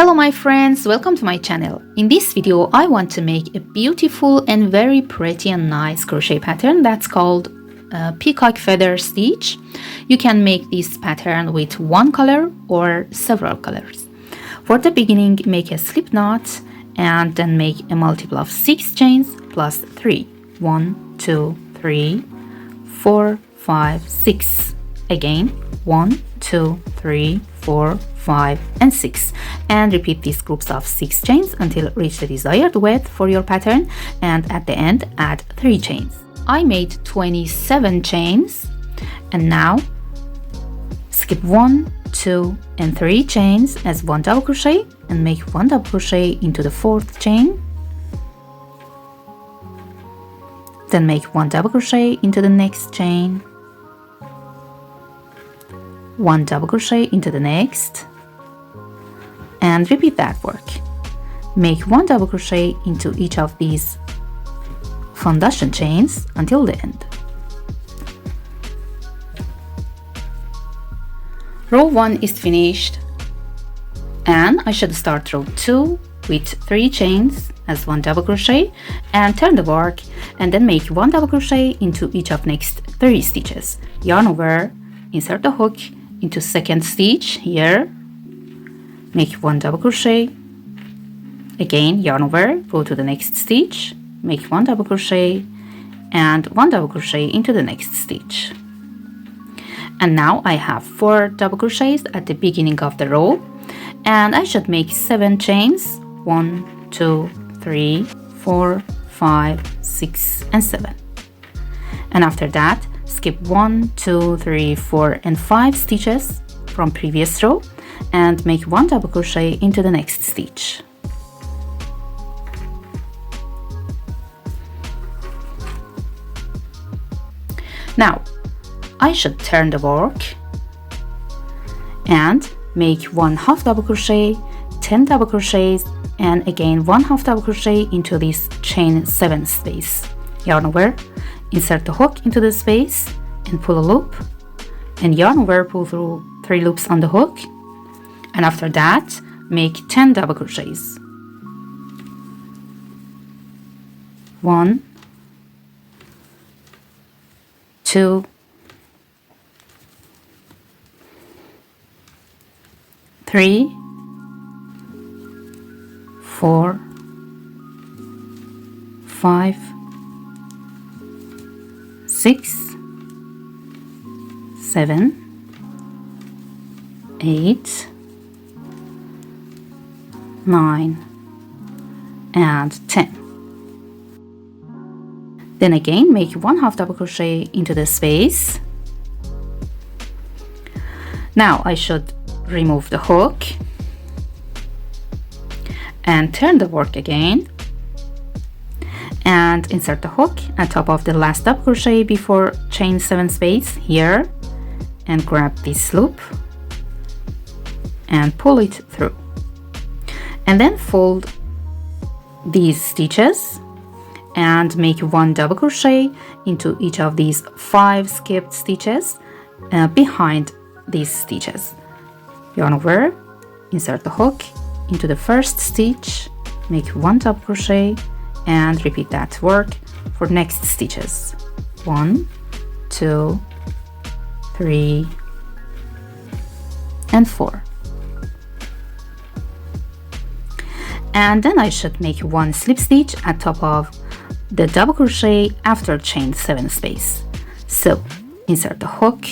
Hello my friends, welcome to my channel. In this video I want to make a beautiful and very pretty and nice crochet pattern that's called peacock feather stitch. You can make this pattern with one color or several colors. For the beginning, make a slip knot and then make a multiple of 6 chains plus 3. 1, 2, 3, 4, 5, 6. Again 1, 2, 3, 4, 5 and 6, and repeat these groups of 6 chains until reach the desired width for your pattern, and at the end add 3 chains. I made 27 chains, and now skip 1, 2 and 3 chains as 1 double crochet and make 1 double crochet into the 4th chain, then make 1 double crochet into the next chain, 1 double crochet into the next, and repeat that work. Make 1 double crochet into each of these foundation chains until the end. Row 1 is finished, and I should start row 2 with 3 chains as 1 double crochet and turn the work, and then make 1 double crochet into each of next 3 stitches. Yarn over, insert the hook into 2nd stitch here, make 1 double crochet, again yarn over, go to the next stitch, make 1 double crochet and 1 double crochet into the next stitch. And now I have 4 double crochets at the beginning of the row, and I should make 7 chains. 1, 2, 3, 4, 5, 6 and 7. And after that skip 1, 2, 3, 4 and 5 stitches from previous row and make 1 double crochet into the next stitch. Now I should turn the work and make 1 half double crochet, 10 double crochets and again 1 half double crochet into this chain 7 space. Yarn over, insert the hook into the space and pull a loop, and yarn over, pull through 3 loops on the hook, and after that make 10 double crochets. 1, 2, 3, 4, 5, 6, 7, 8, 9 and 10. Then again make 1 half double crochet into the space. Now I should remove the hook and turn the work again and insert the hook at top of the last double crochet before chain 7 space here, and grab this loop and pull it through, and then fold these stitches and make 1 double crochet into each of these 5 skipped stitches behind these stitches. Yarn over, insert the hook into the 1st stitch, make 1 double crochet and repeat that work for next stitches. 1, 2, 3 and 4. And then I should make 1 slip stitch at top of the double crochet after chain 7 space. So insert the hook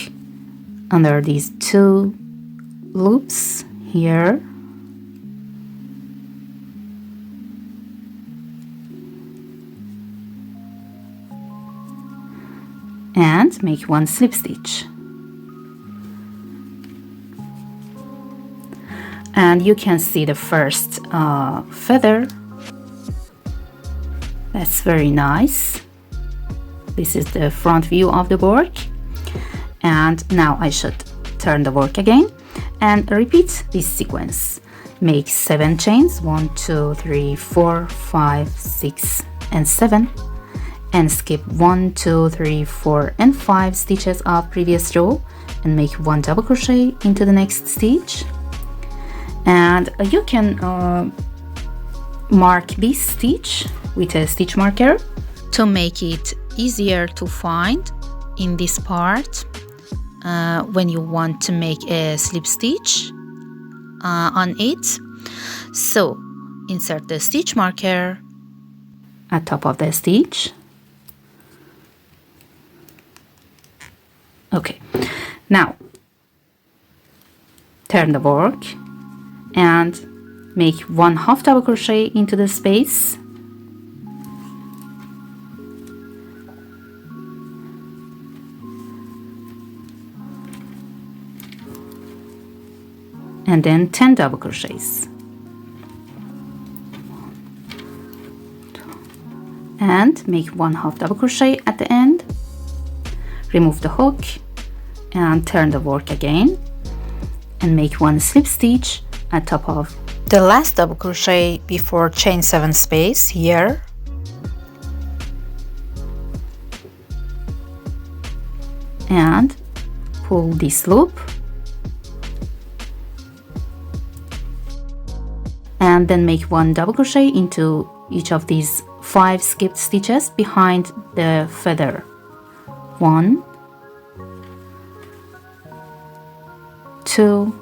under these 2 loops here, and make 1 slip stitch. And you can see the first feather. That's very nice. This is the front view of the work, and now I should turn the work again and repeat this sequence. Make 7 chains, 1, 2, 3, 4, 5, 6 and 7, and skip 1, 2, 3, 4 and 5 stitches of previous row and make 1 double crochet into the next stitch, And you can mark this stitch with a stitch marker to make it easier to find in this part when you want to make a slip stitch on it. So insert the stitch marker at top of the stitch. Okay, now turn the work and make 1/2 double crochet into the space, and then 10 double crochets, and make 1/2 double crochet at the end. Remove the hook and turn the work again and make 1 slip stitch at top of the last double crochet before chain 7 space here, and pull this loop, and then make 1 double crochet into each of these 5 skipped stitches behind the feather. 1, 2,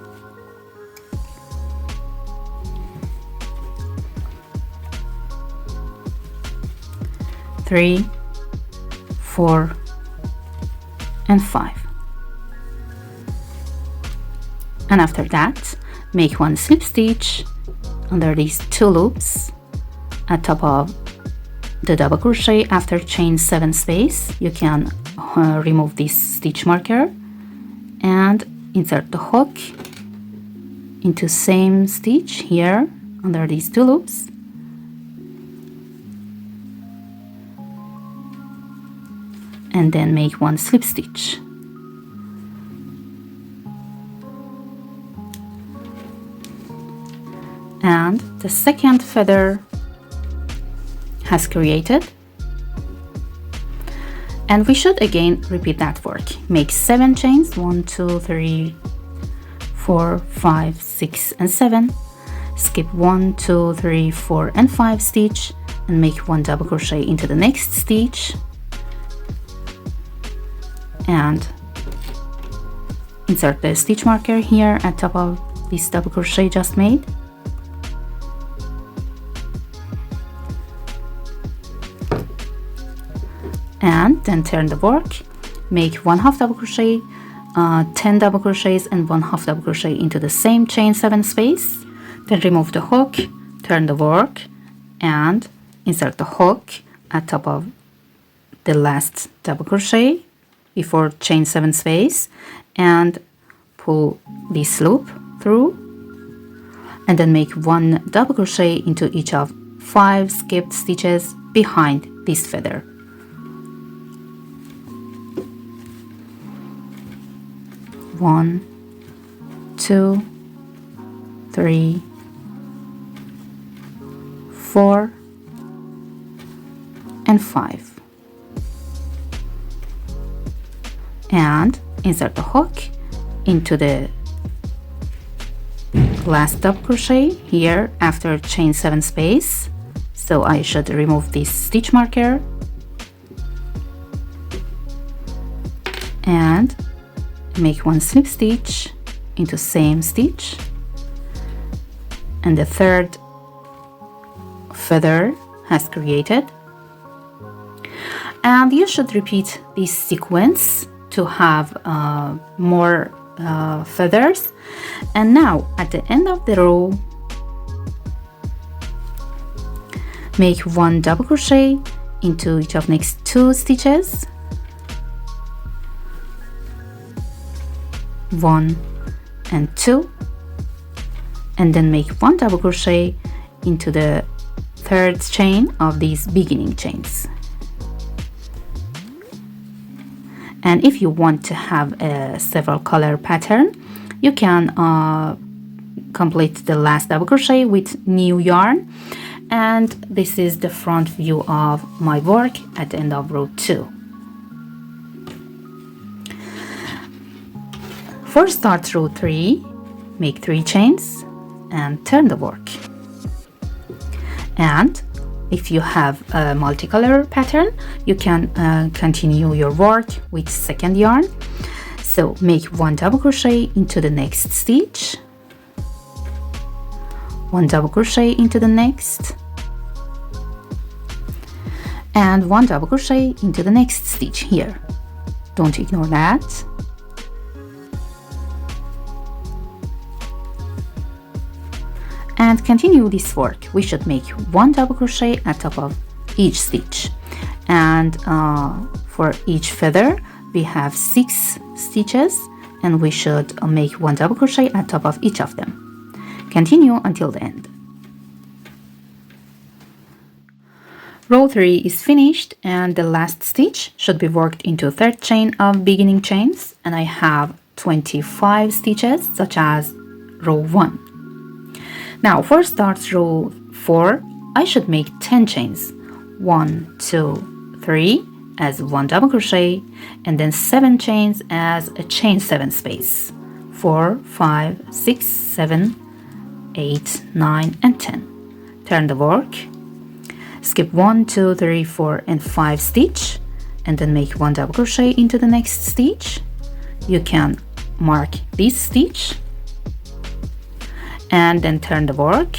3, 4, and 5. And after that, make 1 slip stitch under these 2 loops at top of the double crochet after chain 7 space. You can remove this stitch marker and insert the hook into same stitch here under these 2 loops, and then make 1 slip stitch. And the second feather has created, and we should again repeat that work. Make 7 chains, 1, 2, 3, 4, 5, 6, and 7. Skip 1, 2, 3, 4, and 5 stitch, and make 1 double crochet into the next stitch, and insert the stitch marker here at top of this double crochet just made, and then turn the work, make 1/2 double crochet, 10 double crochets and 1/2 double crochet into the same chain 7 space, then remove the hook, turn the work, and insert the hook at top of the last double crochet before chain 7 space, and pull this loop through, and then make 1 double crochet into each of 5 skipped stitches behind this feather. 1, 2, 3, 4, and 5. And insert the hook into the last double crochet here after chain 7 space. So I should remove this stitch marker and make 1 slip stitch into same stitch, and the third feather has created. And you should repeat this sequence to have more feathers. And now at the end of the row, make 1 double crochet into each of next 2 stitches, 1 and 2, and then make 1 double crochet into the third chain of these beginning chains. And if you want to have a several color pattern, you can complete the last double crochet with new yarn. And this is the front view of my work at the end of row 2. For start row 3, make 3 chains, and turn the work. And if you have a multicolor pattern, you can continue your work with second yarn. So make 1 double crochet into the next stitch, 1 double crochet into the next, and 1 double crochet into the next stitch here. Don't ignore that. And continue this work. We should make 1 double crochet at top of each stitch, and for each feather we have 6 stitches, and we should make 1 double crochet at top of each of them. Continue until the end. Row 3 is finished, and the last stitch should be worked into third chain of beginning chains, and I have 25 stitches such as row 1. Now for start row 4, I should make 10 chains, 1, 2, 3 as 1 double crochet, and then 7 chains as a chain 7 space, 4, 5, 6, 7, 8, 9 and 10. Turn the work, skip 1, 2, 3, 4 and 5 stitch, and then make 1 double crochet into the next stitch. You can mark this stitch and then turn the work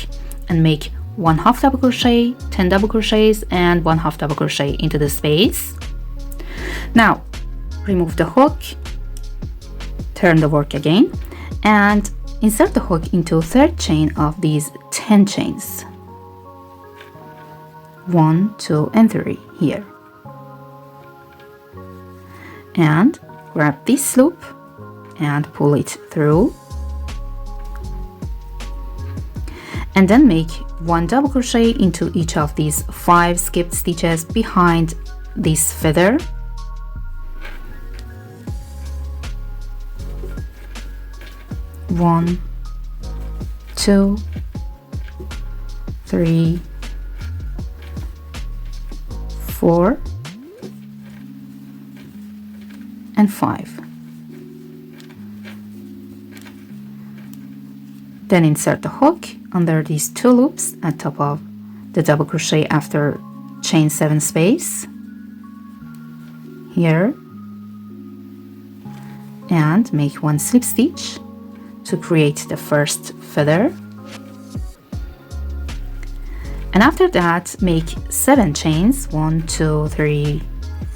and make 1 half double crochet, 10 double crochets and 1 half double crochet into the space. Now remove the hook, turn the work again, and insert the hook into third chain of these 10 chains, 1, 2 and 3 here, and grab this loop and pull it through, and then make 1 double crochet into each of these 5 skipped stitches behind this feather. One, 2, 3, 4 and 5. Then insert the hook under these 2 loops at top of the double crochet after chain 7 space here, and make 1 slip stitch to create the first feather, and after that make 7 chains, 1, 2, 3,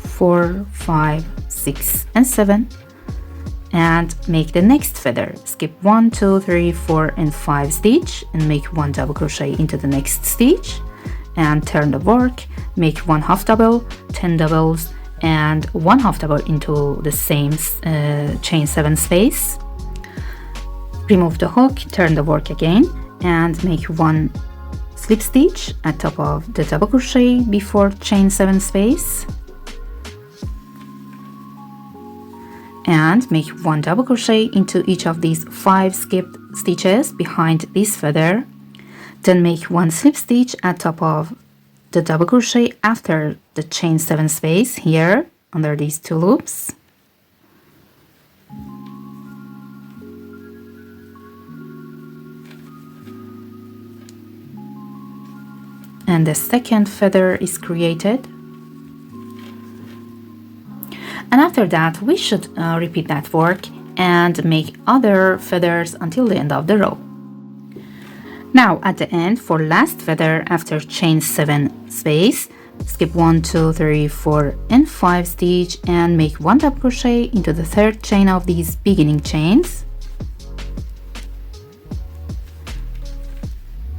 4, 5, 6 and 7, and make the next feather. Skip 1, 2, 3, 4 and 5 stitch and make 1 double crochet into the next stitch, and turn the work, make 1 half double, 10 doubles and 1 half double into the same chain 7 space. Remove the hook, turn the work again and make 1 slip stitch at top of the double crochet before chain 7 space, and make 1 double crochet into each of these 5 skipped stitches behind this feather. Then make 1 slip stitch at top of the double crochet after the chain 7 space here under these 2 loops, and the second feather is created. And after that we should repeat that work and make other feathers until the end of the row. Now at the end, for last feather after chain 7 space, skip 1, 2, 3, 4 and 5 stitch and make 1 double crochet into the third chain of these beginning chains,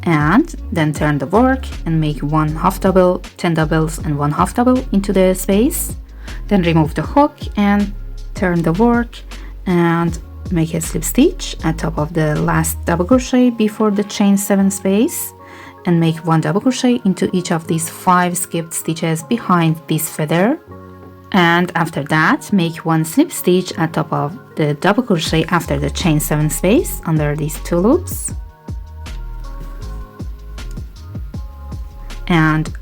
and then turn the work and make 1 half double, 10 doubles and 1 half double into the space. Then remove the hook and turn the work and make a slip stitch at top of the last double crochet before the chain 7 space, and make 1 double crochet into each of these 5 skipped stitches behind this feather, and after that make 1 slip stitch at top of the double crochet after the chain 7 space under these 2 loops, and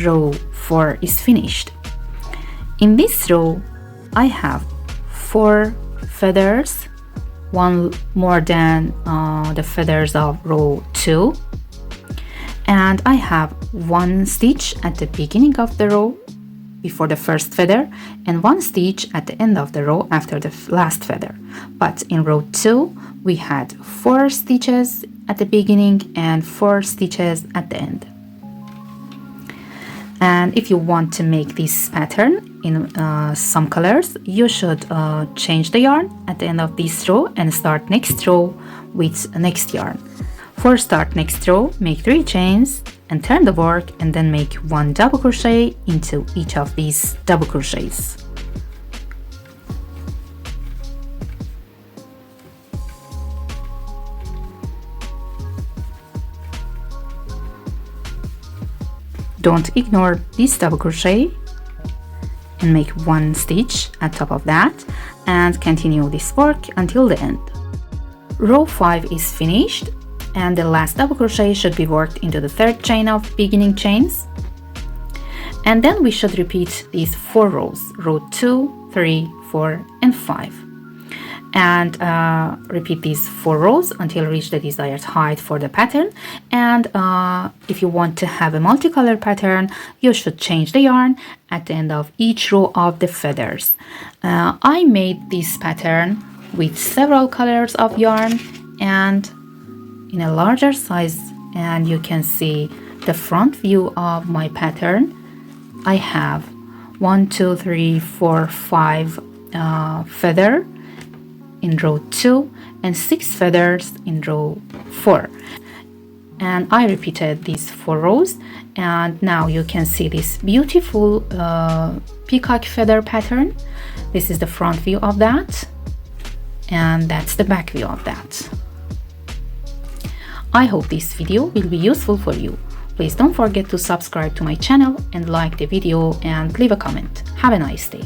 row 4 is finished. In this row I have 4 feathers one more than the feathers of row 2, and I have one stitch at the beginning of the row before the first feather and one stitch at the end of the row after the last feather. But in row 2 we had 4 stitches at the beginning and 4 stitches at the end. And if you want to make this pattern in some colors, you should change the yarn at the end of this row and start next row with next yarn. For start next row, make 3 chains and turn the work, and then make 1 double crochet into each of these double crochets. Don't ignore this double crochet and make 1 stitch at top of that and continue this work until the end. Row 5 is finished, and the last double crochet should be worked into the 3rd chain of beginning chains, and then we should repeat these 4 rows, row 2, 3, 4 and 5, and repeat these 4 rows until reach the desired height for the pattern. And if you want to have a multicolor pattern, you should change the yarn at the end of each row of the feathers. I made this pattern with several colors of yarn and in a larger size, and you can see the front view of my pattern. I have 1, 2, 3, 4, 5 feather in row 2 and 6 feathers in row 4, and I repeated these 4 rows, and now you can see this beautiful peacock feather pattern. This is the front view of that, and that's the back view of that. I hope this video will be useful for you. Please don't forget to subscribe to my channel and like the video and leave a comment. Have a nice day.